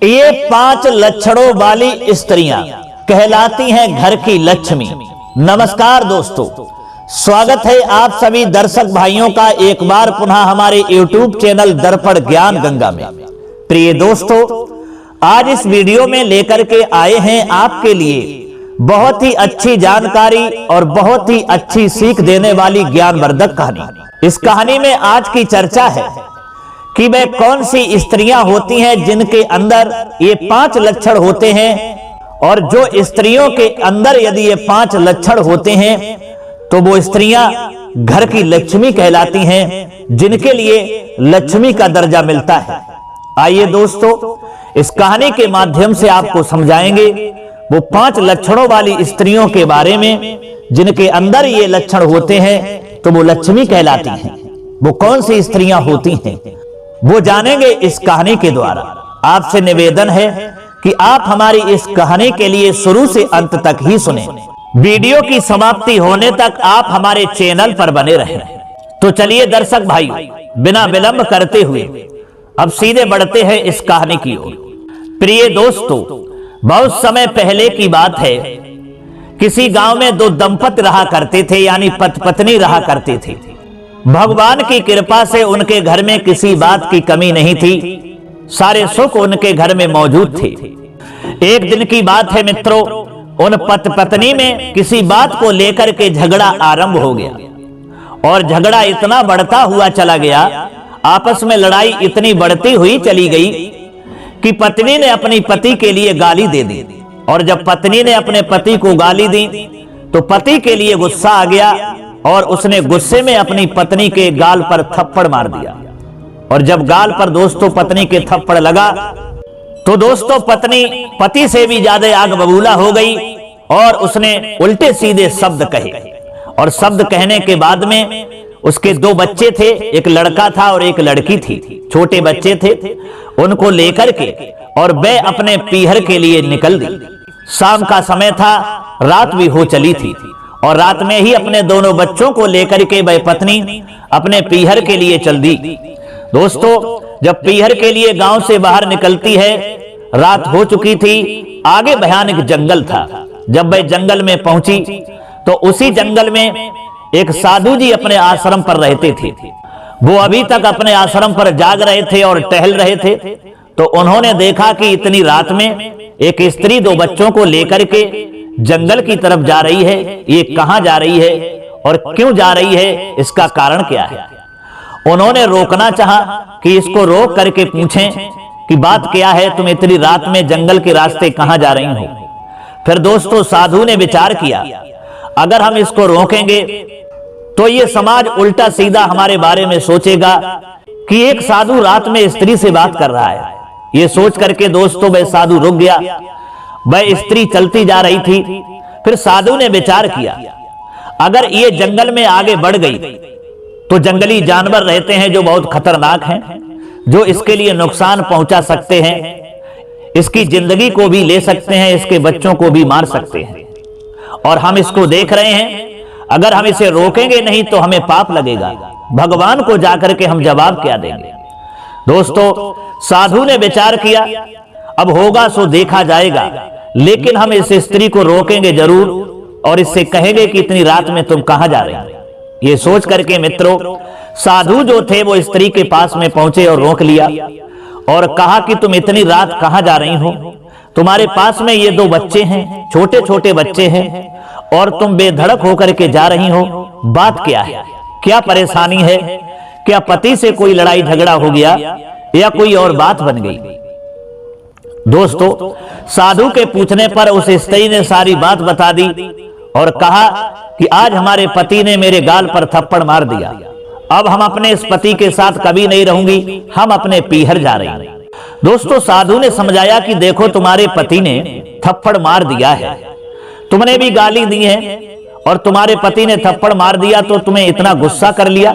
ये 5 लक्षणों वाली स्त्रियां कहलाती हैं घर की लक्ष्मी। नमस्कार दोस्तों, स्वागत है आप सभी दर्शक भाइयों का एक बार पुनः हमारे YouTube चैनल दर्पण ज्ञान गंगा में। प्रिय दोस्तों, आज इस वीडियो में लेकर के आए हैं आपके लिए बहुत ही अच्छी जानकारी और बहुत ही अच्छी सीख देने वाली ज्ञानवर्धक कहानी। इस कहानी में आज की चर्चा है कि वे कौन सी स्त्रियां होती हैं जिनके अंदर ये 5 लक्षण होते हैं, और जो स्त्रियों के अंदर यदि ये 5 लक्षण होते हैं तो वो स्त्रियां घर की लक्ष्मी कहलाती हैं, जिनके लिए लक्ष्मी का दर्जा मिलता है। आइए दोस्तों, इस कहानी के माध्यम से आपको समझाएंगे वो 5 लक्षणों वाली स्त्रियों के बारे में जिनके अंदर ये लक्षण होते हैं तो वो लक्ष्मी कहलाती हैं। वो कौन सी स्त्रियां होती हैं वो जानेंगे इस कहानी के द्वारा। आपसे निवेदन है कि आप हमारी इस कहानी के लिए शुरू से अंत तक ही सुने। वीडियो की समाप्ति होने तक आप हमारे चैनल पर बने रहें। तो चलिए दर्शक भाई, बिना विलंब करते हुए अब सीधे बढ़ते हैं इस कहानी की ओर। प्रिय दोस्तों, बहुत समय पहले की बात है। किसी गांव में 2 दंपति रहा करते थे, यानी पति पत्नी रहा करते थे। भगवान की कृपा से उनके घर में किसी बात की कमी नहीं थी, सारे सुख उनके घर में मौजूद थे। एक दिन की बात है मित्रों, उन पति पत्नी में किसी बात को लेकर के झगड़ा आरंभ हो गया, और झगड़ा इतना बढ़ता हुआ चला गया, आपस में लड़ाई इतनी बढ़ती हुई चली गई कि पत्नी ने अपनी पति के लिए गाली दे दी। और जब पत्नी ने अपने पति को गाली दी तो पति के लिए गुस्सा आ गया और उसने गुस्से में अपनी पत्नी के गाल पर थप्पड़ मार दिया। और जब गाल पर दोस्तों पत्नी के थप्पड़ लगा तो दोस्तों पत्नी पति से भी ज्यादा आग बबूला हो गई और उसने उल्टे सीधे शब्द कहे। और शब्द कहने के बाद में उसके 2 बच्चे थे, एक लड़का था और एक लड़की थी। छोटे बच्चे थे, उनको लेकर के और वह अपने पीहर के लिए निकल दी। शाम का समय था, रात भी हो चली थी, और रात में ही अपने दोनों बच्चों को लेकर के वह पत्नी अपने पीहर के लिए चल दी। दोस्तों, जब पीहर के लिए गांव से बाहर निकलती है, रात हो चुकी थी, आगे भयानक जंगल था। जब वह जंगल में पहुंची तो उसी जंगल में एक साधु जी अपने आश्रम पर रहते थे। वो अभी तक अपने आश्रम पर जाग रहे थे और टहल रहे थे। तो उन्होंने देखा कि इतनी रात में एक स्त्री 2 बच्चों को लेकर के जंगल की तरफ जा रही है। ये कहां जा रही है और क्यों जा रही है, इसका कारण क्या है। उन्होंने रोकना चाहा कि इसको रोक करके पूछें कि बात क्या है, तुम इतनी रात में जंगल के रास्ते कहां जा रही हो। फिर दोस्तों साधु ने विचार किया, अगर हम इसको रोकेंगे तो ये समाज उल्टा सीधा हमारे बारे में सोचेगा कि एक साधु रात में स्त्री से बात कर रहा है। ये सोच करके दोस्तों वह साधु रुक गया। वह स्त्री चलती जा रही थी। फिर साधु ने विचार किया, अगर ये जंगल में आगे बढ़ गई तो जंगली जानवर रहते हैं जो बहुत खतरनाक हैं, जो इसके लिए नुकसान पहुंचा सकते हैं, इसकी जिंदगी को भी ले सकते हैं, इसके बच्चों को भी मार सकते हैं। और हम इसको देख रहे हैं, अगर हम इसे रोकेंगे नहीं तो हमें पाप लगेगा। भगवान को जाकर के हम जवाब क्या देंगे। दोस्तों साधु ने विचार किया, अब होगा सो देखा जाएगा, लेकिन हम इस स्त्री को रोकेंगे जरूर और इससे कहेंगे कि इतनी रात में तुम कहां जा रहे हो। ये सोच करके मित्रों साधु जो थे वो स्त्री के पास में पहुंचे और रोक लिया और कहा कि तुम इतनी रात कहां जा रही हो, तुम्हारे पास में ये 2 बच्चे हैं, छोटे छोटे बच्चे हैं, और तुम बेधड़क होकर के जा रही हो, बात क्या है, क्या परेशानी है, क्या पति से कोई लड़ाई झगड़ा हो गया या कोई और बात बन गई। दोस्तों साधु के पूछने पर उस स्त्री ने सारी बात बता दी और कहा कि आज हमारे पति ने मेरे गाल पर थप्पड़ मार दिया, अब हम अपने इस पति के साथ कभी नहीं रहूंगी, हम अपने पीहर जा रही हैं। दोस्तों साधु ने समझाया कि देखो तुम्हारे पति ने थप्पड़ मार दिया है, तुमने भी गाली दी है और तुम्हारे पति ने थप्पड़ मार दिया तो तुम्हें इतना गुस्सा कर लिया।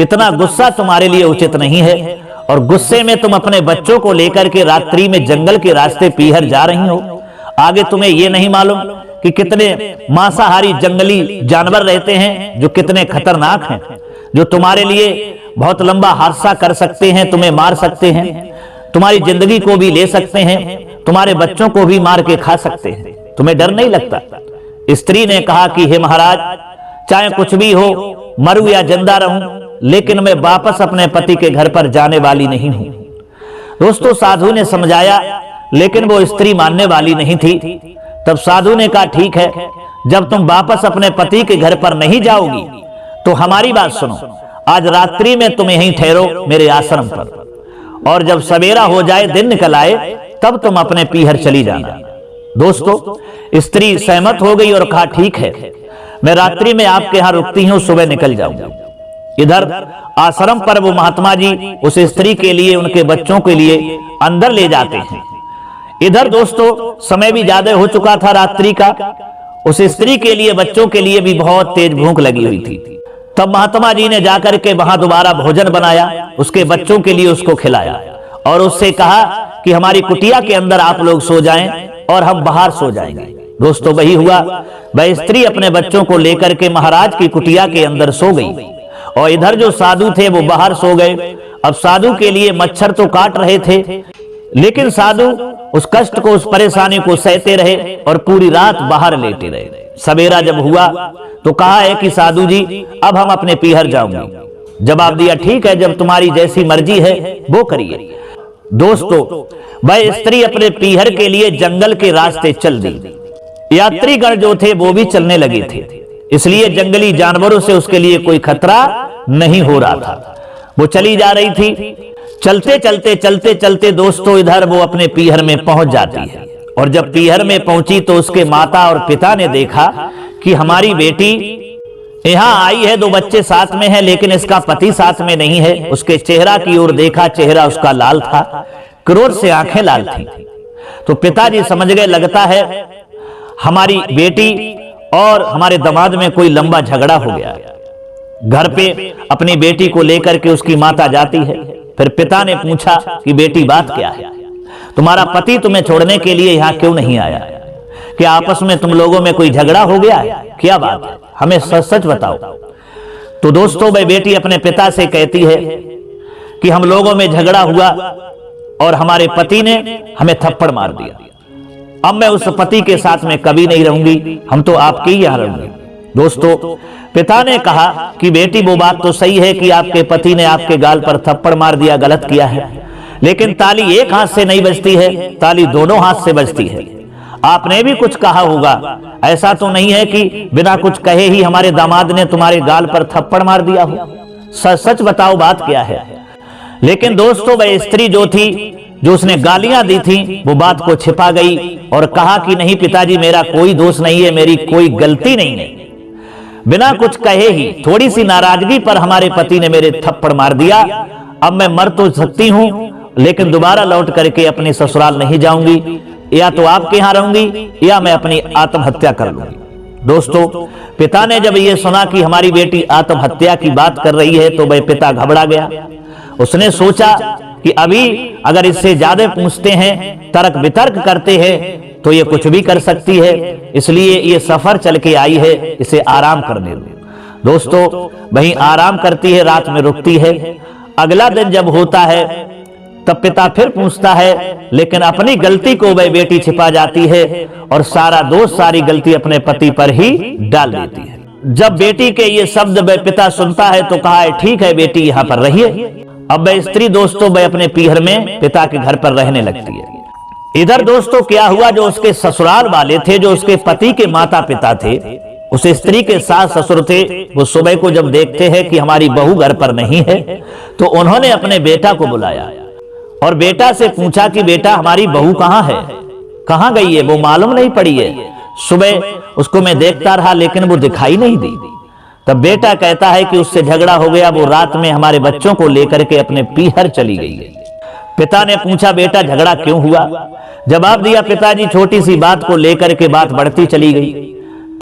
इतना गुस्सा तुम्हारे लिए उचित नहीं है, और गुस्से में तुम अपने बच्चों को लेकर के रात्रि में जंगल के रास्ते पीहर जा रही हो। आगे तुम्हें यह नहीं मालूम कि कितने मांसाहारी जंगली जानवर रहते हैं जो कितने खतरनाक हैं, जो तुम्हारे लिए बहुत लंबा हादसा कर सकते हैं, तुम्हें मार सकते हैं, तुम्हारी जिंदगी को भी ले सकते हैं, तुम्हारे बच्चों को भी मार के खा सकते हैं, तुम्हें डर नहीं लगता? स्त्री ने कहा कि हे महाराज, चाहे कुछ भी हो, मरूं या जिंदा रहूं, लेकिन मैं वापस अपने पति के घर पर जाने वाली नहीं हूं। दोस्तों, साधु ने समझाया, लेकिन वो स्त्री मानने वाली नहीं थी। तब साधु ने कहा, ठीक है, जब तुम वापस अपने पति के घर पर नहीं जाओगी तो हमारी बात सुनो, आज रात्रि में तुम यहीं ठहरो मेरे आश्रम पर, और जब सवेरा हो जाए, दिन निकल आए, तब तुम अपने पीहर चली जाना। दोस्तों, स्त्री सहमत हो गई और कहा, ठीक है, मैं रात्रि में आपके यहां रुकती हूं, सुबह निकल जाऊंगी। इधर आश्रम पर वो महात्मा जी उस स्त्री के लिए, उनके बच्चों के लिए अंदर ले जाते हैं। इधर दोस्तों, समय भी ज्यादा हो चुका था रात्रि का। उस स्त्री के लिए, बच्चों के लिए भी बहुत तेज भूख लगी हुई थी। तब महात्मा जी ने जाकर के वहां दोबारा भोजन बनाया, उसके बच्चों के लिए उसको खिलाया और उससे कहा कि हमारी कुटिया के अंदर आप लोग सो जाएं और हम बाहर सो जाएंगे। दोस्तों, वही हुआ। वह स्त्री अपने बच्चों को लेकर के महाराज की कुटिया के अंदर सो गई और इधर जो साधु थे वो बाहर सो गए। अब साधु के लिए मच्छर तो काट रहे थे, लेकिन साधु उस कष्ट को, उस परेशानी को सहते रहे और पूरी रात बाहर लेटे रहे। सवेरा जब हुआ तो कहा है कि साधु जी, अब हम अपने पीहर जाऊंगे। जवाब दिया, ठीक है, जब तुम्हारी जैसी मर्जी है वो करिए। दोस्तों, वह स्त्री अपने पीहर के लिए जंगल के रास्ते चल दी। यात्रीगण जो थे वो भी चलने लगे थे, इसलिए जंगली जानवरों से उसके लिए कोई खतरा नहीं हो रहा था। वो चली जा रही थी। चलते चलते चलते चलते दोस्तों, इधर वो अपने पीहर में पहुंच जाती है और जब पीहर में पहुंची तो उसके माता और पिता ने देखा कि हमारी बेटी यहां आई है, 2 बच्चे साथ में हैं, लेकिन इसका पति साथ में नहीं है। उसके चेहरा की ओर देखा, चेहरा उसका लाल था, क्रोध से आंखें लाल थी। तो पिताजी समझ गए, लगता है हमारी बेटी और हमारे दामाद में कोई लंबा झगड़ा हो गया। घर पे अपनी बेटी को लेकर के उसकी माता जाती है। फिर पिता ने पूछा कि बेटी, बात क्या है? तुम्हारा पति तुम्हें छोड़ने के लिए यहाँ क्यों नहीं आया? क्या आपस में तुम लोगों में कोई झगड़ा हो गया है? क्या बात है, हमें सच सच बताओ। तो दोस्तों, वह बेटी अपने पिता से कहती है कि हम लोगों में झगड़ा हुआ और हमारे पति ने हमें थप्पड़ मार दिया। अब मैं उस पति के साथ में कभी नहीं रहूंगी, हम तो आपके ही यहां रहूंगी। दोस्तों, पिता ने कहा कि बेटी, वो बात तो सही है कि आपके पति ने आपके गाल पर थप्पड़ मार दिया, गलत किया है, लेकिन ताली एक हाथ से नहीं बजती है, ताली दोनों हाथ से बजती है। आपने भी कुछ कहा होगा, ऐसा तो नहीं है कि बिना कुछ कहे ही हमारे दामाद ने तुम्हारे गाल पर थप्पड़ मार दिया हो। सच सच बताओ, बात क्या है? लेकिन दोस्तों, वह स्त्री जो थी, जो उसने गालियां दी थी, वो बात को छिपा गई और कहा कि नहीं पिताजी, मेरा कोई दोष नहीं है, मेरी कोई गलती नहीं है। बिना कुछ कहे ही, थोड़ी सी नाराजगी पर हमारे पति ने मेरे थप्पड़ मार दिया। अब मैं मर तो सकती हूं, लेकिन दोबारा लौट करके अपने ससुराल नहीं जाऊंगी, या तो आपके यहां रहूंगी या मैं अपनी आत्महत्या कर लूंगी। दोस्तों, पिता ने जब ये सुना कि हमारी बेटी आत्महत्या की बात कर रही है तो वह पिता घबरा गया। उसने सोचा कि अभी अगर इससे ज्यादा पूछते हैं, तर्क वितर्क करते हैं, तो ये कुछ भी कर सकती है, इसलिए ये सफर चल के आई है, इसे आराम करने दो। दोस्तों, वहीं आराम करती है, रात में रुकती है। अगला दिन जब होता है तब पिता फिर पूछता है, लेकिन अपनी गलती को वह बेटी छिपा जाती है और सारा दोष, सारी गलती अपने पति पर ही डाल देती है। जब बेटी के ये शब्द वह पिता सुनता है तो कहा है, ठीक है बेटी, यहाँ पर रहिए। अब वह स्त्री दोस्तों, वह अपने पीहर में पिता के घर पर रहने लगती है। इधर दोस्तों क्या हुआ, जो उसके ससुराल वाले थे, जो उसके पति के माता पिता थे, उस स्त्री के सास ससुर थे, वो सुबह को जब देखते हैं कि हमारी बहू घर पर नहीं है, तो उन्होंने अपने बेटा को बुलाया और बेटा से पूछा कि बेटा, हमारी बहू कहाँ है, कहाँ गई है? वो मालूम नहीं पड़ी है, सुबह उसको मैं देखता रहा लेकिन वो दिखाई नहीं दी। तब बेटा कहता है कि उससे झगड़ा हो गया, वो रात में हमारे बच्चों को लेकर के अपने पीहर चली गई। पिता ने पूछा, बेटा झगड़ा क्यों हुआ? जवाब दिया, पिताजी, छोटी सी बात को लेकर के बात बढ़ती चली गई।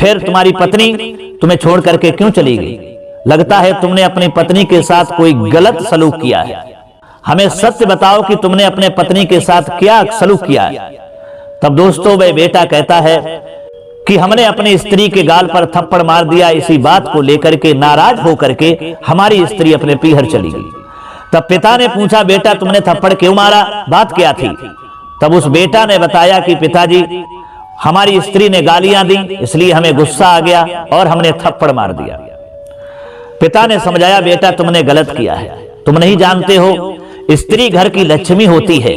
फिर तुम्हारी पत्नी तुम्हें छोड़ करके क्यों चली गई? लगता है तुमने अपनी पत्नी के साथ कोई गलत सलूक किया है। हमें सत्य बताओ कि तुमने अपने पत्नी के साथ क्या सलूक किया है। तब दोस्तों वह बेटा कहता है कि हमने अपनी स्त्री के गाल पर थप्पड़ मार दिया। इसी बात को लेकर के नाराज होकर के हमारी स्त्री अपने पीहर चली गई। तब पिता ने पूछा, बेटा तुमने थप्पड़ क्यों मारा, बात क्या थी? तब उस बेटा ने बताया कि पिताजी हमारी स्त्री ने गालियां दी, इसलिए हमें गुस्सा आ गया और हमने थप्पड़ मार दिया। पिता ने समझाया, बेटा तुमने गलत किया है, तुम नहीं जानते हो स्त्री घर की लक्ष्मी होती है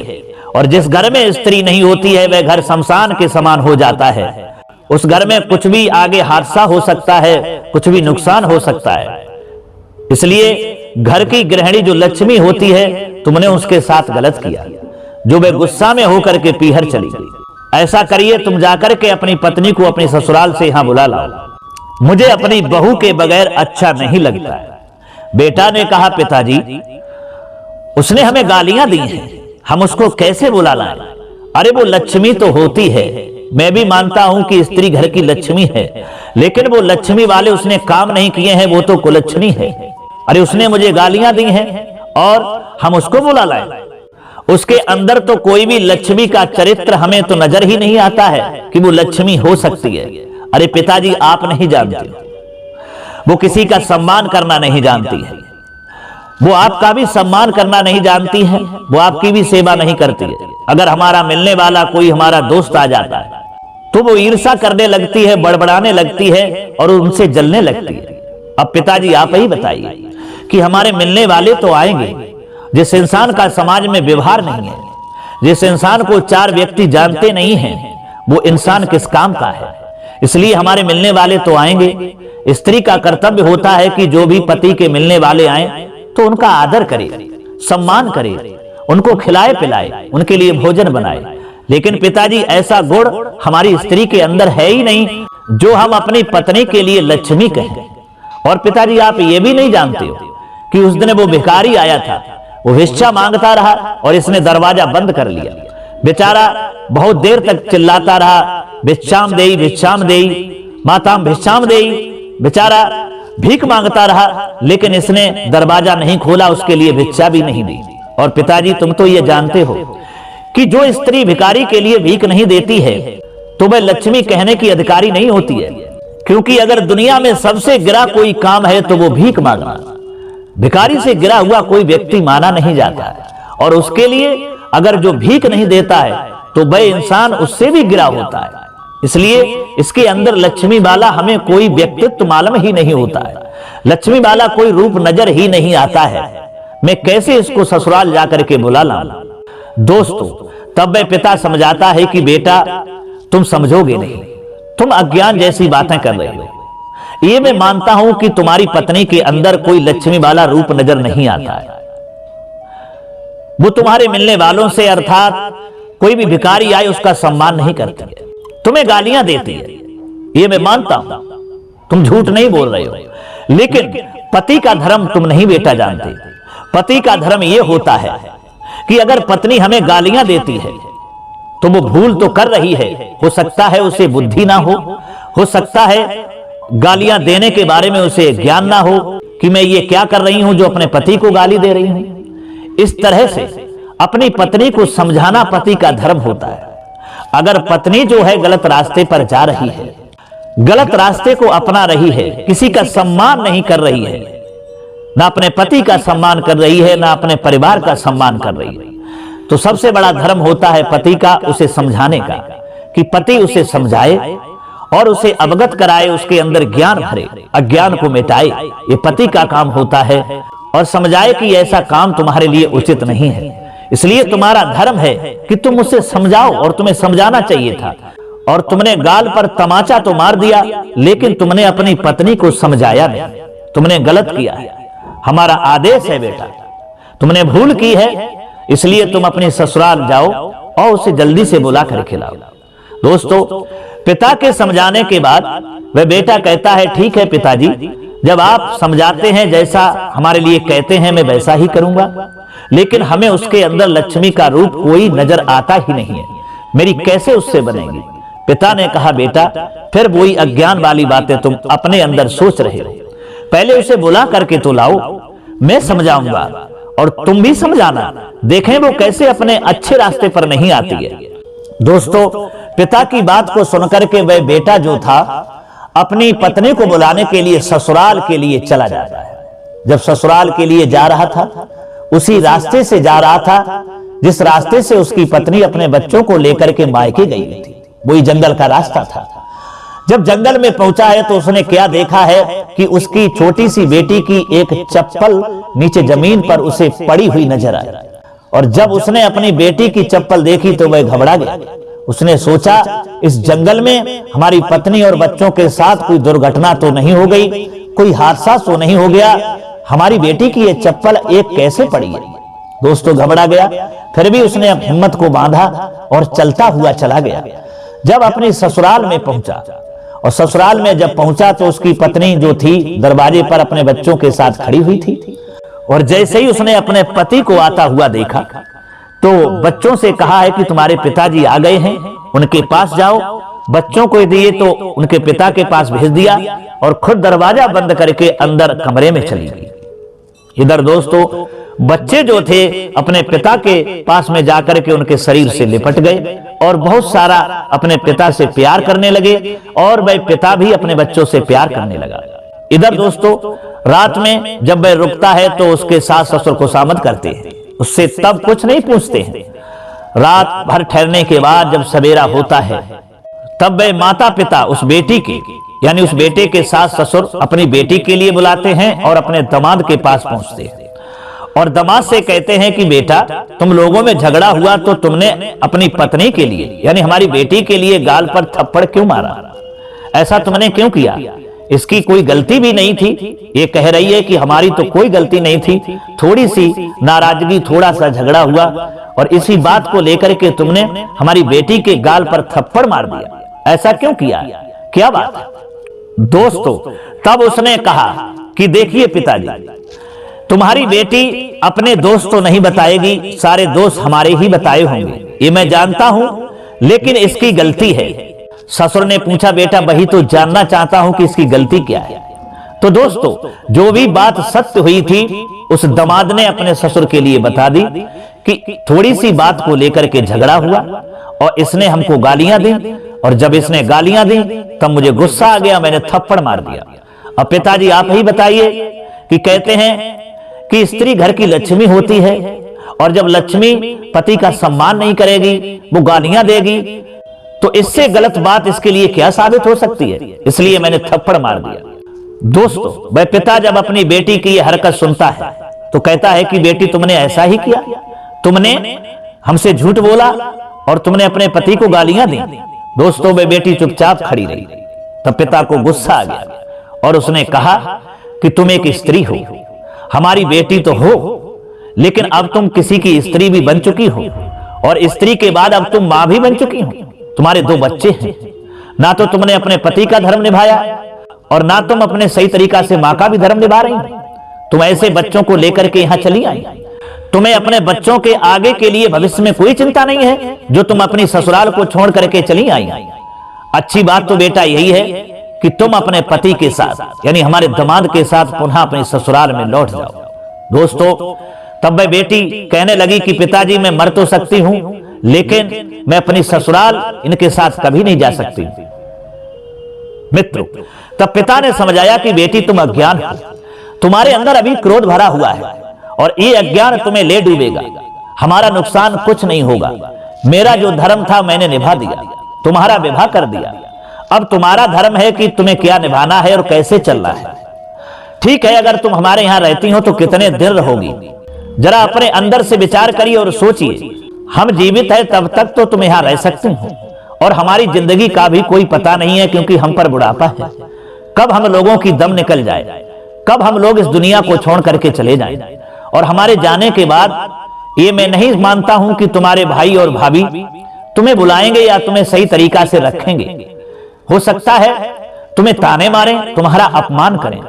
और जिस घर में स्त्री नहीं होती है वह घर शमशान के समान हो जाता है। उस घर में कुछ भी आगे हादसा हो सकता है, कुछ भी नुकसान हो सकता है। इसलिए घर की गृहिणी जो लक्ष्मी होती है, तुमने उसके साथ गलत किया, जो वे गुस्सा में होकर के पीहर चली गई। ऐसा करिए, तुम जाकर के अपनी पत्नी को अपनी ससुराल से यहां बुला लाओ, मुझे अपनी बहू के बगैर अच्छा नहीं लगता है। बेटा ने कहा, पिताजी उसने हमें गालियां दी हैं, हम उसको कैसे बुला लाएं? अरे वो लक्ष्मी तो होती है, मैं भी मानता हूं कि स्त्री घर की लक्ष्मी है, लेकिन वो लक्ष्मी वाले उसने काम नहीं किए हैं, वो तो कुलच्छनी है। अरे उसने मुझे गालियां दी हैं और हम उसको बुला लाएं? उसके अंदर तो कोई भी लक्ष्मी का चरित्र हमें तो नजर ही नहीं आता है कि वो लक्ष्मी हो सकती है। अरे पिताजी आप नहीं जानते, वो किसी का सम्मान करना नहीं जानती है, वो आपका भी सम्मान करना नहीं जानती है, वो आपकी भी सेवा नहीं करती है। अगर हमारा मिलने वाला कोई हमारा दोस्त आ जाता है तो वो ईर्ष्या करने लगती है, बड़बड़ाने लगती है और उनसे जलने लगती है। अब पिताजी आप ही बताइए कि हमारे मिलने वाले तो आएंगे, जिस इंसान का समाज में व्यवहार नहीं है, जिस इंसान को चार व्यक्ति जानते नहीं हैं, वो इंसान किस काम का है? इसलिए हमारे मिलने वाले तो आएंगे। स्त्री का कर्तव्य होता है कि जो भी पति के मिलने वाले आए तो उनका आदर करे, सम्मान करे, उनको खिलाए पिलाए, उनके लिए भोजन बनाए। लेकिन पिताजी ऐसा गुण हमारी स्त्री के अंदर है ही नहीं जो हम अपनी पत्नी के लिए लक्ष्मी कहें। और पिताजी आप ये भी नहीं जानते हो कि उस दिन वो भिखारी आया था, वो भिक्षा मांगता रहा और इसने दरवाजा बंद कर लिया। बेचारा बहुत देर तक चिल्लाता रहा, भिक्षाम देई माताम भिक्षाम देई। बेचारा भीख मांगता रहा, लेकिन इसने दरवाजा नहीं खोला, उसके लिए भिक्षा भी नहीं दी। और पिताजी तुम तो ये जानते हो कि जो स्त्री भिखारी के लिए भीख नहीं देती है तो वह लक्ष्मी कहने की अधिकारी नहीं होती है, क्योंकि अगर दुनिया में सबसे गिरा कोई काम है तो वो भीख मांगना। भिखारी से गिरा हुआ कोई व्यक्ति माना नहीं जाता है, और उसके लिए अगर जो भीख नहीं देता है तो वह इंसान उससे भी गिरा होता है। इसलिए इसके अंदर लक्ष्मी वाला हमें कोई व्यक्तित्व मालूम ही नहीं होता है, लक्ष्मी वाला कोई रूप नजर ही नहीं आता है। मैं कैसे इसको ससुराल जाकर के बुला लाऊं? दोस्तों, तब वह पिता समझाता है कि बेटा तुम समझोगे नहीं, तुम अज्ञान जैसी बातें कर रहे हो। ये मैं मानता हूं कि तुम्हारी पत्नी के अंदर कोई लक्ष्मी वाला रूप नजर नहीं आता है। वो तुम्हारे मिलने वालों से अर्थात कोई भी भिखारी आए उसका सम्मान नहीं करती है, तुम्हें गालियां देती है, ये मैं मानता हूं, तुम झूठ नहीं बोल रहे हो। लेकिन पति का धर्म तुम नहीं बेटा जानते। पति का धर्म यह होता है कि अगर पत्नी हमें गालियां देती है तो वो भूल तो कर रही है, हो सकता है उसे बुद्धि ना हो सकता है गालियां देने के बारे में उसे ज्ञान ना हो कि मैं ये क्या कर रही हूं जो अपने पति को गाली दे रही हूं। इस तरह से अपनी पत्नी को समझाना पति का धर्म होता है। अगर पत्नी जो है गलत रास्ते पर जा रही है, गलत रास्ते को अपना रही है, किसी का सम्मान नहीं कर रही है, ना अपने पति का सम्मान कर रही है, ना अपने परिवार का सम्मान कर रही है, तो सबसे बड़ा धर्म होता है पति का उसे समझाने का, कि पति उसे समझाए और उसे अवगत कराए, उसके अंदर ज्ञान भरे, अज्ञान को मिटाए। ये पति का काम होता है, और समझाए कि ऐसा काम तुम्हारे लिए उचित नहीं है। इसलिए तुम्हारा धर्म है कि तुम उसे समझाओ, और तुम्हें समझाना चाहिए था। और तुमने गाल पर तमाचा तो मार दिया, लेकिन तुमने अपनी पत्नी को समझाया नहीं, तुमने गलत किया है। हमारा आदेश है बेटा, तुमने भूल की है, इसलिए तुम अपने ससुराल जाओ और उसे जल्दी से बुला कर खिलाओ। दोस्तों, पिता के समझाने के बाद वह बेटा कहता है, ठीक है पिताजी, जब आप समझाते हैं, जैसा हमारे लिए कहते हैं, मैं वैसा ही करूंगा, लेकिन हमें उसके अंदर लक्ष्मी का रूप कोई नजर आता ही नहीं है, मेरी कैसे उससे बनेगी? पिता ने कहा, बेटा फिर वही अज्ञान वाली बातें तुम अपने अंदर सोच रहे हो, पहले उसे बुला करके तो लाओ, मैं समझाऊंगा और तुम भी समझाना, देखें वो कैसे अपने अच्छे रास्ते पर नहीं आती है। दोस्तों, पिता की बात को सुनकर के वह बेटा जो था अपनी पत्नी को बुलाने के लिए ससुराल के लिए चला जाता है। जब ससुराल के लिए जा रहा था, उसी रास्ते से जा रहा था जिस रास्ते से उसकी पत्नी अपने बच्चों को लेकर के मायके गई थी। वही जंगल का रास्ता था। जब जंगल में पहुंचा है तो उसने क्या देखा है कि उसकी छोटी सी बेटी की एक चप्पल नीचे जमीन पर उसे पड़ी हुई नजर आई। और जब उसने अपनी बेटी की चप्पल देखी तो वह घबरा गया। उसने सोचा इस जंगल में हमारी पत्नी और बच्चों के साथ कोई दुर्घटना तो नहीं हो गई, कोई हादसा तो नहीं हो गया, हमारी बेटी की यह चप्पल एक कैसे पड़ी है। दोस्तों घबरा गया, फिर भी उसने अब हिम्मत को बांधा और चलता हुआ चला गया। जब अपनी ससुराल में पहुंचा और ससुराल में जब पहुंचा तो उसकी पत्नी जो थी दरवाजे पर अपने बच्चों के साथ खड़ी हुई थी। और जैसे ही उसने अपने पति को आता हुआ देखा तो बच्चों से कहा है कि तुम्हारे पिताजी आ गए हैं, उनके पास जाओ। बच्चों को दिए तो उनके पिता के पास भेज दिया और खुद दरवाजा बंद करके अंदर कमरे में चली गई। इधर दोस्तों बच्चे जो थे अपने पिता के पास में जाकर के उनके शरीर से लिपट गए और बहुत सारा अपने पिता से प्यार करने लगे और वह पिता भी अपने बच्चों से प्यार करने लगा। इधर दोस्तों रात में जब वह रुकता है तो उसके सास ससुर खुशामद करते हैं, उससे तब कुछ नहीं पूछते हैं। रात भर ठहरने के बाद जब सवेरा होता है तब वह माता पिता उस बेटी के यानी उस बेटे के सास ससुर अपनी बेटी के लिए बुलाते हैं और अपने दामाद के पास पहुंचते हैं और दामाद से कहते हैं कि बेटा तुम लोगों में झगड़ा हुआ तो तुमने अपनी पत्नी के लिए यानी हमारी बेटी के लिए गाल पर थप्पड़ क्यों मारा, ऐसा तुमने क्यों किया, इसकी कोई गलती भी नहीं थी। ये कह रही है कि हमारी तो कोई गलती नहीं थी, थोड़ी सी नाराजगी थोड़ा सा झगड़ा हुआ और इसी बात को लेकर के तुमने हमारी बेटी के गाल पर थप्पड़ मार दिया, ऐसा क्यों किया, क्या बात है। दोस्तों तब उसने कहा कि देखिए पिताजी तुम्हारी बेटी अपने दोस्त तो नहीं बताएगी, सारे दोस्त हमारे ही बताए होंगे, ये मैं जानता हूं, लेकिन इसकी गलती है। ससुर ने पूछा बेटा वही तो जानना चाहता हूं कि इसकी गलती क्या है। तो दोस्तों जो भी बात सत्य हुई थी उस दामाद ने अपने ससुर के लिए बता दी कि थोड़ी सी बात को लेकर के झगड़ा हुआ और इसने हमको गालियां दी और जब इसने गालियां दी तब मुझे गुस्सा आ गया, मैंने थप्पड़ मार दिया। अब पिताजी आप ही बताइए कि कहते हैं कि स्त्री घर की लक्ष्मी होती है और जब लक्ष्मी पति का सम्मान नहीं करेगी, वो गालियां देगी, तो इससे गलत बात इसके लिए क्या साबित हो सकती है, इसलिए मैंने थप्पड़ मार दिया। दोस्तों वह पिता जब अपनी बेटी की यह हरकत सुनता है तो कहता है कि बेटी तुमने ऐसा ही किया, तुमने हमसे झूठ बोला और तुमने अपने पति को गालियां दी। दोस्तों वह बेटी चुपचाप खड़ी रही। तब पिता को गुस्सा आ गया और उसने कहा कि तुम एक स्त्री हो, हमारी बेटी तो हो, लेकिन अब तुम किसी की स्त्री भी बन चुकी हो और स्त्री के बाद अब तुम मां भी बन चुकी हो। तुम्हारे 2 बच्चे हैं, ना तो तुमने अपने पति का धर्म निभाया और ना तुम अपने सही तरीका से मां का भी धर्म निभा रही हो। तुम ऐसे बच्चों को लेकर के यहां चली आई, तुम्हें अपने बच्चों के आगे के लिए भविष्य में कोई चिंता नहीं है जो तुम अपनी ससुराल को छोड़ करके चली आई। अच्छी बात तो बेटा यही है कि तुम अपने पति के साथ यानी हमारे दामाद के साथ पुनः अपने ससुराल में लौट जाओ। दोस्तों तब वह बेटी कहने लगी कि पिताजी मैं मर तो सकती हूं, लेकिन मैं अपनी ससुराल इनके साथ कभी नहीं जा सकती। मित्रों तब पिता ने समझाया कि बेटी तुम अज्ञान हो, तुम्हारे अंदर अभी क्रोध भरा हुआ है और ये अज्ञान तुम्हें ले डूबेगा, हमारा नुकसान कुछ नहीं होगा। मेरा जो धर्म था मैंने निभा दिया, तुम्हारा विवाह कर दिया, अब तुम्हारा धर्म है कि तुम्हें क्या निभाना है और कैसे चलना है। ठीक है अगर तुम हमारे यहां रहती हो तो कितने दिन रहोगी, जरा अपने अंदर से विचार करिए और सोचिए, हम जीवित हैं तब तक तो तुम यहां रह सकते हो और हमारी जिंदगी का भी कोई पता नहीं है क्योंकि हम पर बुढ़ापा है, कब हम लोगों की दम निकल जाए, कब हम लोग इस दुनिया को छोड़ करके चले जाएं और हमारे जाने के बाद ये मैं नहीं मानता हूं कि तुम्हारे भाई और भाभी तुम्हें बुलाएंगे या तुम्हें सही तरीका से रखेंगे। हो सकता है तुम्हें ताने मारें, तुम्हारा अपमान करें।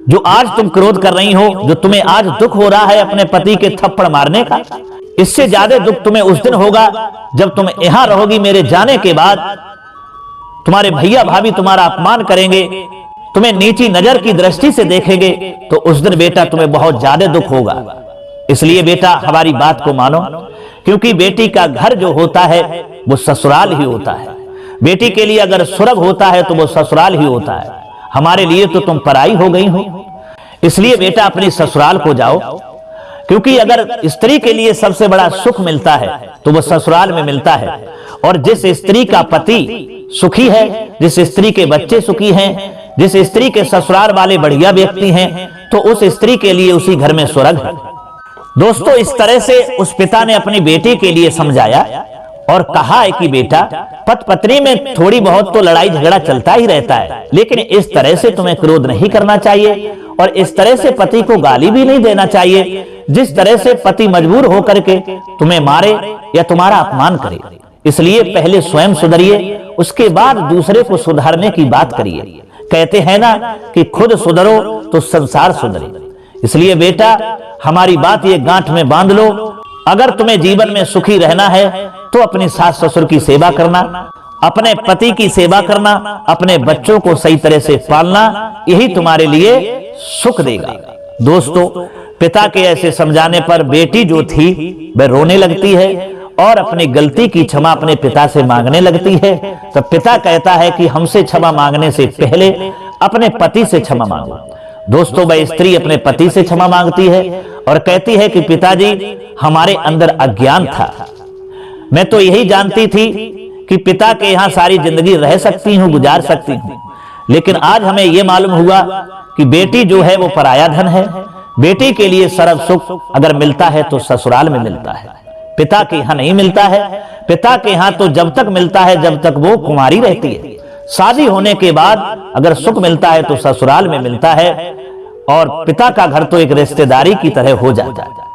जो आज तुम क्रोध कर रही हो, जो तुम्हें आज दुख हो रहा है अपने पति के थप्पड़ मारने का, इससे ज्यादा दुख तुम्हें उस दिन होगा जब तुम यहां रहोगी मेरे जाने के बाद। तुम्हारे भैया भाभी तुम्हारा अपमान करेंगे, तुम्हें नीची नजर की दृष्टि से देखेंगे, तो उस दिन बेटा तुम्हें बहुत ज्यादा दुख होगा। इसलिए बेटा हमारी बात को मानो, क्योंकि बेटी का घर जो होता है वो ससुराल ही होता है। बेटी के लिए अगर स्वर्ग होता है तो वो ससुराल ही होता है। हमारे लिए तो तुम पराई हो गई हो, इसलिए बेटा अपनी ससुराल को जाओ, क्योंकि अगर स्त्री के लिए सबसे बड़ा सुख मिलता है तो वो ससुराल में मिलता है। और जिस स्त्री का पति सुखी है, जिस स्त्री के बच्चे सुखी हैं, जिस स्त्री के ससुराल वाले बढ़िया व्यक्ति हैं, तो उस स्त्री के लिए उसी घर में स्वर्ग है। दोस्तों, इस तरह से उस पिता ने अपनी बेटी के लिए समझाया और कहा है कि बेटा, पति पत्नी में थोड़ी बहुत तो लड़ाई झगड़ा चलता ही रहता है, लेकिन इस तरह से तुम्हें क्रोध नहीं करना चाहिए और इस तरह से पति को गाली भी नहीं देना चाहिए जिस तरह से पति मजबूर होकर के तुम्हें मारे या तुम्हारा अपमान करे। इसलिए पहले स्वयं सुधरिए, उसके बाद दूसरे को सुधारने की बात करिए। कहते हैं ना कि खुद सुधरो तो संसार सुधरे। इसलिए बेटा, हमारी बात ये गांठ में बांध लो, अगर तुम्हें जीवन में सुखी रहना है तो अपनी सास ससुर की सेवा करना, अपने पति की सेवा करना, अपने बच्चों को सही तरह से पालना, यही तुम्हारे लिए सुख देगा। दोस्तों, पिता के ऐसे समझाने पर बेटी जो थी वह रोने लगती है और अपनी गलती की क्षमा अपने पिता से मांगने लगती है। तो पिता कहता है कि हमसे क्षमा मांगने से पहले अपने पति से क्षमा मांगो। दोस्तों, वह स्त्री अपने पति से क्षमा मांगती है और कहती है कि पिताजी, हमारे अंदर अज्ञान था, मैं तो यही जानती थी कि पिता के यहाँ सारी जिंदगी रह सकती हूँ, गुजार सकती हूँ, लेकिन आज हमें यह मालूम हुआ कि बेटी जो है वो पराया धन है। बेटी के लिए सर्व सुख अगर मिलता है तो ससुराल में मिलता है, पिता के यहाँ नहीं मिलता है। पिता के यहाँ तो जब तक मिलता है जब तक वो कुंवारी रहती है। शादी होने के बाद अगर सुख मिलता है तो ससुराल में मिलता है और पिता का घर तो एक रिश्तेदारी की तरह हो जाता है।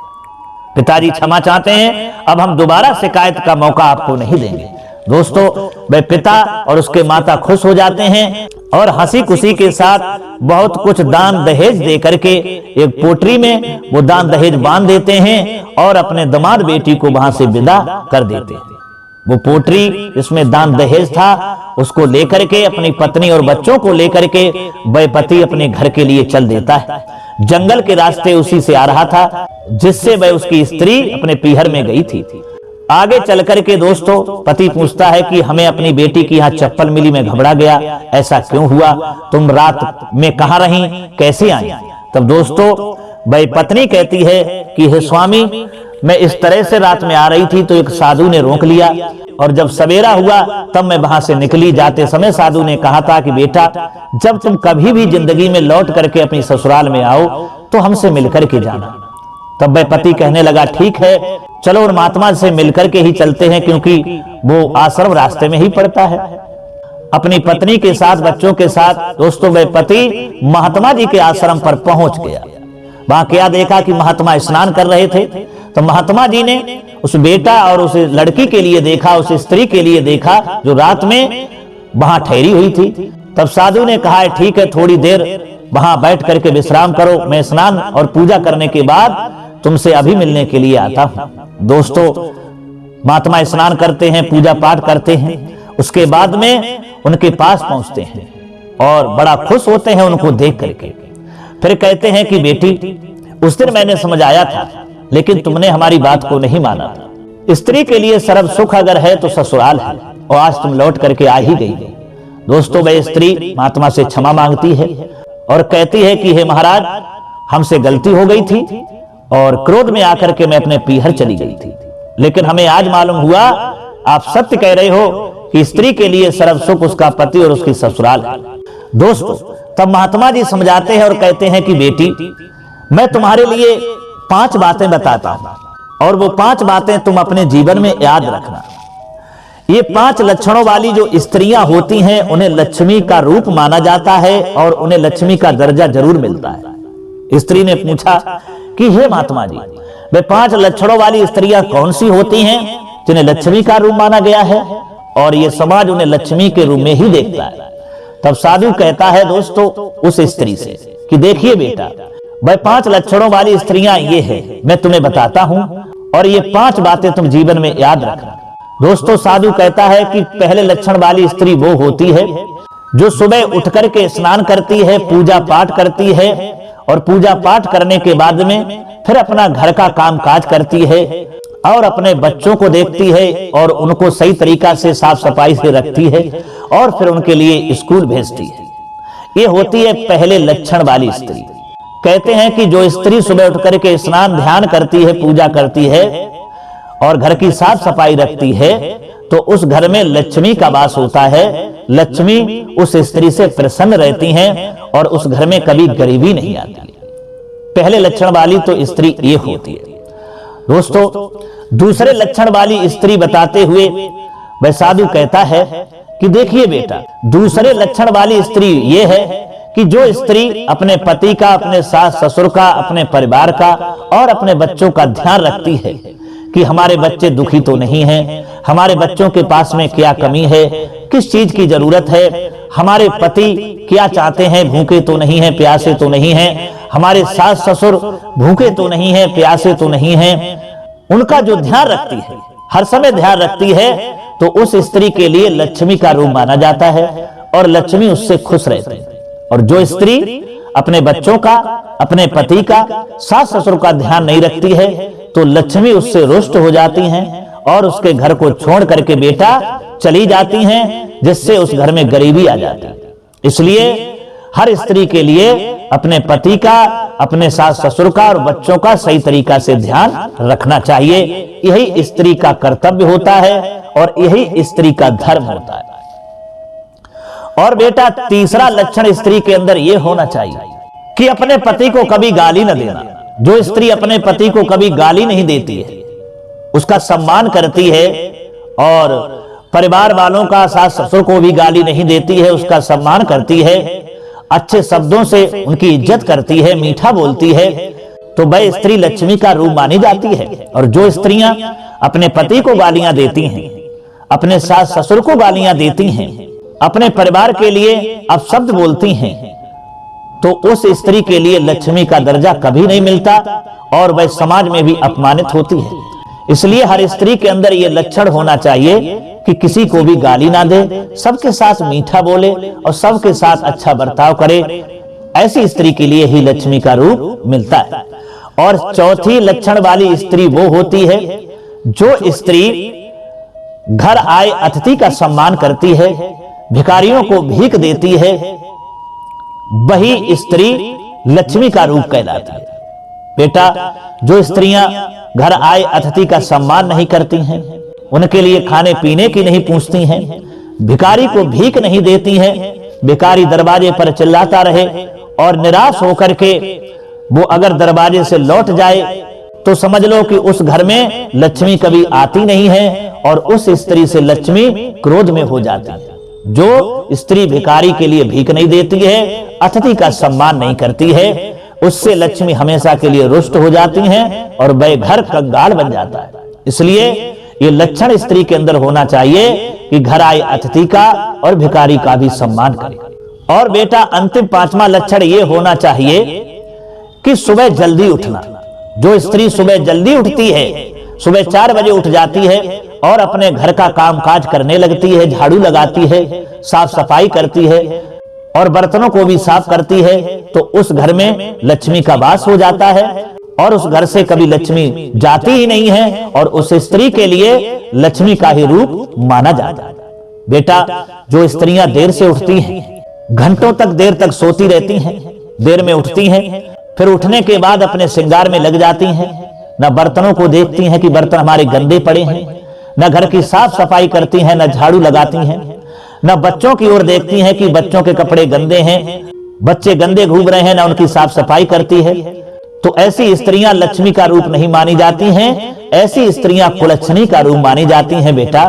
पिताजी क्षमा चाहते हैं, अब हम दोबारा शिकायत का मौका आपको नहीं देंगे। दोस्तों, वह पिता और उसके माता खुश हो जाते हैं और हंसी खुशी के साथ बहुत कुछ दान दहेज दे करके एक पोटरी में वो दान दहेज बांध देते हैं और अपने दामाद बेटी को वहां से विदा कर देते हैं। वो पोटरी जिसमें दान दहेज था उसको लेकर के अपनी पत्नी और बच्चों को लेकर के वह पति अपने घर के लिए चल देता है। जंगल के रास्ते उसी से आ रहा था जिससे वह उसकी स्त्री अपने पीहर में गई थी। आगे चल करके दोस्तों, पति पूछता है कि हमें अपनी बेटी की यहाँ चप्पल मिली, मैं घबरा गया, ऐसा क्यों हुआ, तुम रात में कहाँ रही, कैसे आई? तब दोस्तों, वह पत्नी कहती है कि हे स्वामी, मैं इस तरह से रात में आ रही थी तो एक साधु ने रोक लिया और जब सवेरा हुआ तब मैं वहां से निकली। जाते समय साधु ने कहा था कि बेटा, जब तुम कभी भी जिंदगी में लौट करके अपनी ससुराल में आओ तो हमसे मिलकर के जाना। तब वह पति कहने लगा, ठीक है, चलो और महात्मा से मिलकर के ही चलते हैं, क्योंकि वो आश्रम रास्ते में ही पड़ता है। अपनी पत्नी के साथ, बच्चों के साथ दोस्तों, वह पति महात्मा जी के आश्रम पर पहुंच गया। वहां क्या देखा कि महात्मा स्नान कर रहे थे, तो महात्मा जी ने उस बेटा और उस लड़की के लिए देखा, उस स्त्री के लिए देखा जो रात में वहां ठहरी हुई थी। तब साधु ने कहा, ठीक है, थोड़ी देर वहां बैठ करके विश्राम करो, मैं स्नान और पूजा करने के बाद तुमसे अभी मिलने के लिए आता हूं। दोस्तों, महात्मा स्नान करते हैं, पूजा पाठ करते हैं, उसके बाद में उनके पास पहुंचते हैं और बड़ा खुश होते हैं उनको देख करके। फिर कहते हैं कि बेटी, उस दिन मैंने समझाया था लेकिन तुमने हमारी बात को नहीं माना था। स्त्री के लिए सर्व सुख अगर है तो ससुराल है और आज तुम लौट करके आ ही गई। दोस्तों, वह स्त्री महात्मा से क्षमा मांगती है और कहती है कि हे महाराज, हमसे गलती हो गई थी और क्रोध में आकर के मैं अपने पीहर चली गई थी, लेकिन हमें आज मालूम हुआ आप सत्य कह रहे हो कि स्त्री के लिए सर्व सुख उसका पति और उसकी ससुराल है। दोस्तों, तब महात्मा जी समझाते हैं और कहते हैं कि बेटी, मैं तुम्हारे लिए 5 बातें बताता हूं और वो 5 बातें तुम अपने जीवन में याद रखना। ये 5 लक्षणों वाली जो स्त्रियां होती हैं उन्हें लक्ष्मी का रूप माना जाता है और उन्हें लक्ष्मी का दर्जा जरूर मिलता है। स्त्री ने पूछा कि हे महात्मा जी, वे 5 लक्षणों वाली स्त्रियां कौन सी होती हैं जिन्हें लक्ष्मी का रूप माना गया है और ये समाज उन्हें लक्ष्मी के रूप में ही देखता है? तब साधु कहता है दोस्तों उस स्त्री से कि देखिए बेटा, वह 5 लक्षणों वाली स्त्रियां ये है, मैं तुम्हें बताता हूं और ये 5 बातें तुम जीवन में याद रखना। दोस्तों, साधु कहता है कि पहले लक्षण वाली स्त्री वो होती है जो सुबह उठ करके स्नान करती है, पूजा पाठ करती है और पूजा पाठ करने के बाद में फिर अपना घर का काम काज करती है, और अपने बच्चों को देखती है और उनको सही तरीका से साफ सफाई से रखती है और फिर उनके लिए स्कूल भेजती है। ये होती है पहले लक्षण वाली स्त्री। कहते हैं कि जो स्त्री सुबह उठ करके स्नान ध्यान करती है, पूजा करती है और घर की साफ सफाई रखती है, तो उस घर में लक्ष्मी का वास होता है। लक्ष्मी उस स्त्री से प्रसन्न रहती हैं और उस घर में कभी गरीबी नहीं आती। पहले लक्षण वाली तो स्त्री ये होती है। दोस्तों, दूसरे लक्षण वाली स्त्री बताते हुए वह साधु कहता है कि देखिए बेटा, दूसरे लक्षण वाली स्त्री ये है कि जो स्त्री अपने पति का, अपने सास ससुर का, अपने परिवार का और अपने बच्चों का ध्यान रखती है कि हमारे बच्चे दुखी तो नहीं हैं, हमारे बच्चों के पास में क्या कमी है, किस चीज की जरूरत है, हमारे पति क्या चाहते हैं, भूखे तो नहीं हैं, प्यासे तो नहीं हैं, हमारे सास ससुर भूखे तो नहीं हैं, प्यासे तो नहीं हैं, उनका जो ध्यान रखती है, हर समय ध्यान रखती है, तो उस स्त्री के लिए लक्ष्मी का रूप माना जाता है और लक्ष्मी उससे खुश रहती है। और जो स्त्री अपने बच्चों का, अपने पति का, सास ससुर का ध्यान नहीं रखती है, तो लक्ष्मी उससे रुष्ट हो जाती हैं और उसके घर को छोड़ करके बेटा चली जाती हैं, जिससे उस घर में गरीबी आ जाती है। इसलिए हर स्त्री के लिए अपने पति का, अपने सास ससुर का और बच्चों का सही तरीका से ध्यान रखना चाहिए। यही स्त्री का कर्तव्य होता है और यही स्त्री का धर्म होता है। और बेटा, तीसरा लक्षण स्त्री के अंदर यह होना चाहिए कि अपने पति को कभी गाली न देना। जो स्त्री अपने पति को कभी गाली नहीं देती है, उसका सम्मान करती है और परिवार वालों का, सास ससुर को भी गाली नहीं देती है, उसका सम्मान करती है, अच्छे शब्दों से उनकी इज्जत करती है, मीठा बोलती है, तो वह स्त्री लक्ष्मी का रूप मानी जाती है। और जो स्त्रियां अपने पति को गालियां देती हैं, अपने सास ससुर को गालियां देती हैं, अपने परिवार के लिए अपशब्द बोलती हैं, तो उस स्त्री के लिए लक्ष्मी का दर्जा कभी नहीं मिलता और वह समाज में भी अपमानित होती है। इसलिए हर स्त्री के अंदर यह लक्षण होना चाहिए कि किसी को भी गाली ना दे, सबके साथ मीठा बोले और सबके साथ अच्छा बर्ताव करे। ऐसी स्त्री के लिए ही लक्ष्मी का रूप मिलता है। और चौथी लक्षण वाली स्त्री वो होती है जो स्त्री घर आए अतिथि का सम्मान करती है, भिखारियों को भीख देती है, वही स्त्री लक्ष्मी का रूप कहलाती है। बेटा, जो स्त्रियां घर आए अतिथि का सम्मान नहीं करती हैं, उनके लिए खाने पीने की नहीं पूछती हैं, भिखारी को भीख नहीं देती हैं, भिखारी दरवाजे पर चिल्लाता रहे और निराश होकर के वो अगर दरवाजे से लौट जाए, तो समझ लो कि उस घर में लक्ष्मी कभी आती नहीं है और उस स्त्री से लक्ष्मी क्रोध में हो जाती है। जो स्त्री भिखारी के लिए भीख नहीं देती है, अतिथि का सम्मान नहीं करती है, उससे लक्ष्मी हमेशा के लिए रुष्ट हो जाती हैं और वह घर कंगाल बन जाता है। इसलिए ये लक्षण स्त्री के अंदर होना चाहिए कि घर आए अतिथि का और भिखारी का भी सम्मान करे। और बेटा, अंतिम पांचवा लक्षण ये होना चाहिए कि सुबह जल्दी उठना। जो स्त्री सुबह जल्दी उठती है, सुबह 4 बजे उठ जाती है और अपने घर का कामकाज करने लगती है, झाड़ू लगाती है, साफ सफाई करती है और बर्तनों को भी साफ करती है, तो उस घर में लक्ष्मी का वास हो जाता है और उस घर से कभी लक्ष्मी जाती ही नहीं है और उस स्त्री के लिए लक्ष्मी का ही रूप माना जाता है। बेटा, जो स्त्रियां देर से उठती हैं, घंटों तक देर तक सोती रहती हैं, देर में उठती हैं, फिर उठने के बाद अपने श्रृंगार में लग जाती हैं, न बर्तनों को देखती हैं कि बर्तन हमारे गंदे पड़े हैं, न घर की साफ सफाई करती हैं, न झाड़ू लगाती हैं, न बच्चों की ओर देखती हैं कि बच्चों के कपड़े गंदे हैं, बच्चे गंदे घूम रहे हैं, न उनकी साफ सफाई करती है, तो ऐसी स्त्रियां लक्ष्मी का रूप नहीं मानी जाती हैं। ऐसी स्त्रियां कुलक्षणी का रूप मानी जाती हैं बेटा।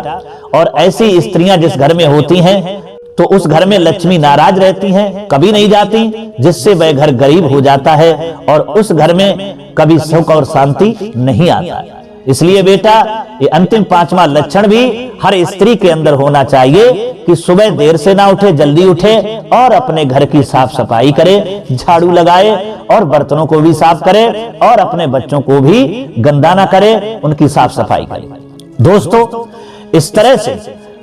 और ऐसी स्त्रियां जिस घर में होती हैं, तो उस घर में लक्ष्मी नाराज रहती हैं, कभी नहीं जाती, जिससे वह घर गरीब हो जाता है और उस घर में कभी सुख और शांति नहीं आता। इसलिए बेटा, ये अंतिम पांचवा लक्षण भी हर स्त्री के अंदर होना चाहिए कि सुबह देर से ना उठे, जल्दी उठे और अपने घर की साफ सफाई करे, झाड़ू लगाए और बर्तनों को भी साफ करे और अपने बच्चों को भी गंदा ना करे, उनकी साफ सफाई करे। दोस्तों, इस तरह से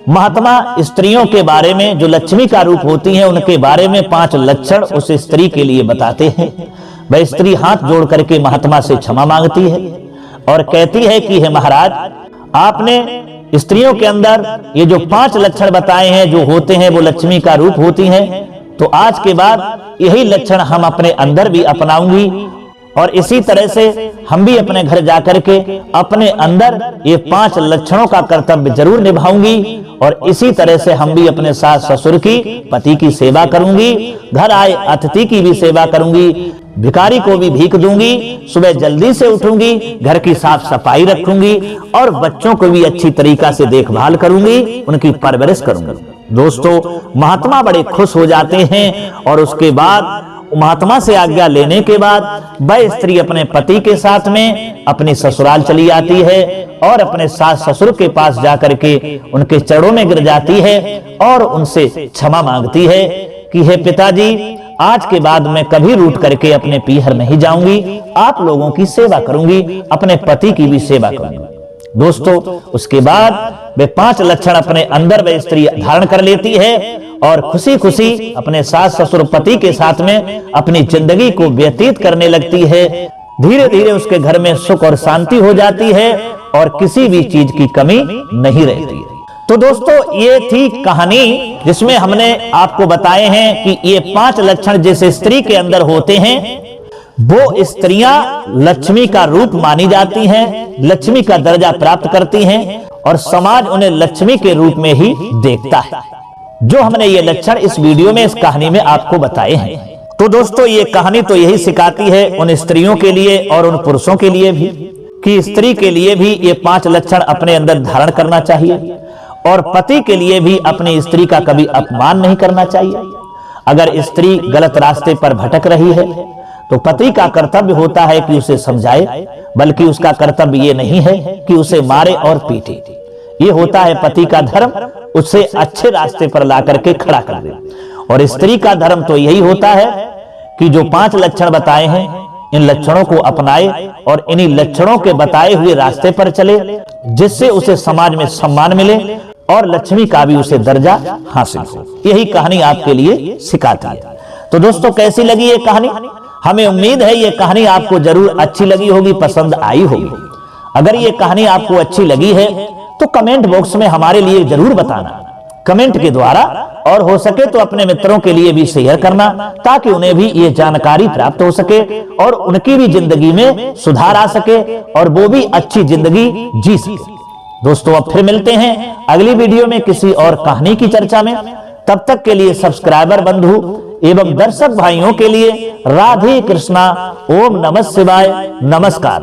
महात्मा स्त्रियों के बारे में जो लक्ष्मी का रूप होती हैं, उनके बारे में 5 लक्षण उस स्त्री के लिए बताते हैं। वह स्त्री हाथ जोड़ करके महात्मा से क्षमा मांगती है और कहती है कि हे महाराज, आपने स्त्रियों के अंदर ये जो 5 लक्षण बताए हैं जो होते हैं वो लक्ष्मी का रूप होती हैं, तो आज के बाद यही लक्षण हम अपने अंदर भी अपनाऊंगी और इसी तरह से हम भी अपने घर जाकर के अपने अंदर ये 5 लक्षणों का कर्तव्य जरूर निभाऊंगी और इसी तरह से हम भी अपने सास ससुर की, पति की सेवा करूंगी, घर आए अतिथि की भी सेवा करूंगी, भिखारी को भी भीख दूंगी, सुबह जल्दी से उठूंगी, घर की साफ सफाई रखूंगी और बच्चों को भी अच्छी तरीका से देखभाल करूंगी, उनकी परवरिश करूंगी। दोस्तों, महात्मा बड़े खुश हो जाते हैं और उसके बाद महात्मा से आज्ञा लेने के बाद वह स्त्री अपने पति के साथ में अपनी ससुराल चली आती है और अपने सास ससुर के पास जाकर के उनके चरणों में गिर जाती है और उनसे क्षमा मांगती है कि हे पिताजी, आज के बाद मैं कभी रूठ करके अपने पीहर नहीं जाऊंगी, आप लोगों की सेवा करूंगी, अपने पति की भी सेवा करूंगी। दोस्तों, उसके बाद वे 5 लक्षण अपने अंदर वह स्त्री धारण कर लेती है और खुशी खुशी अपने सास ससुर पति के साथ में अपनी जिंदगी को व्यतीत करने लगती है। धीरे धीरे उसके घर में सुख और शांति हो जाती है और किसी भी चीज की कमी नहीं रहती है। तो दोस्तों, ये थी कहानी जिसमें हमने आपको बताए हैं कि ये 5 लक्षण जिस स्त्री के अंदर होते हैं वो स्त्रियां लक्ष्मी का रूप मानी जाती हैं, लक्ष्मी का दर्जा प्राप्त करती हैं और समाज उन्हें लक्ष्मी के रूप में ही देखता है। जो हमने ये लक्षण इस वीडियो में, इस कहानी में आपको बताए हैं। तो दोस्तों, ये कहानी तो यही सिखाती है उन स्त्रियों के लिए और उन पुरुषों के लिए भी कि स्त्री के लिए भी ये 5 लक्षण अपने अंदर धारण करना चाहिए और पति के लिए भी अपनी स्त्री का कभी अपमान नहीं करना चाहिए। अगर स्त्री गलत रास्ते पर भटक रही है तो पति का कर्तव्य होता है कि उसे समझाए, बल्कि उसका कर्तव्य ये नहीं है कि उसे मारे और पीटे। ये होता है पति का धर्म, उसे अच्छे रास्ते पर ला करके खड़ा कर दे। और स्त्री का धर्म तो यही होता है कि जो 5 लक्षण बताए हैं, इन लक्षणों को अपनाए और इन्हीं लक्षणों के बताए हुए रास्ते पर चले, जिससे उसे समाज में सम्मान मिले और लक्ष्मी का भी उसे दर्जा हासिल हो। यही कहानी आपके लिए सिखाती है। तो दोस्तों, कैसी लगी ये कहानी? हमें उम्मीद है ये कहानी आपको जरूर अच्छी लगी होगी, पसंद आई होगी। अगर ये कहानी आपको अच्छी लगी है तो कमेंट बॉक्स में हमारे लिए जरूर बताना, कमेंट के द्वारा, और हो सके तो अपने मित्रों के लिए भी शेयर करना ताकि उन्हें भी ये जानकारी प्राप्त हो सके और उनकी भी जिंदगी में सुधार आ सके और वो भी अच्छी जिंदगी जी सके। दोस्तों, अब फिर मिलते हैं अगली वीडियो में किसी और कहानी की चर्चा में। तब तक के लिए सब्सक्राइबर बंधु एवं दर्शक भाइयों के लिए राधे कृष्णा, ओम नमः शिवाय, नमस्कार।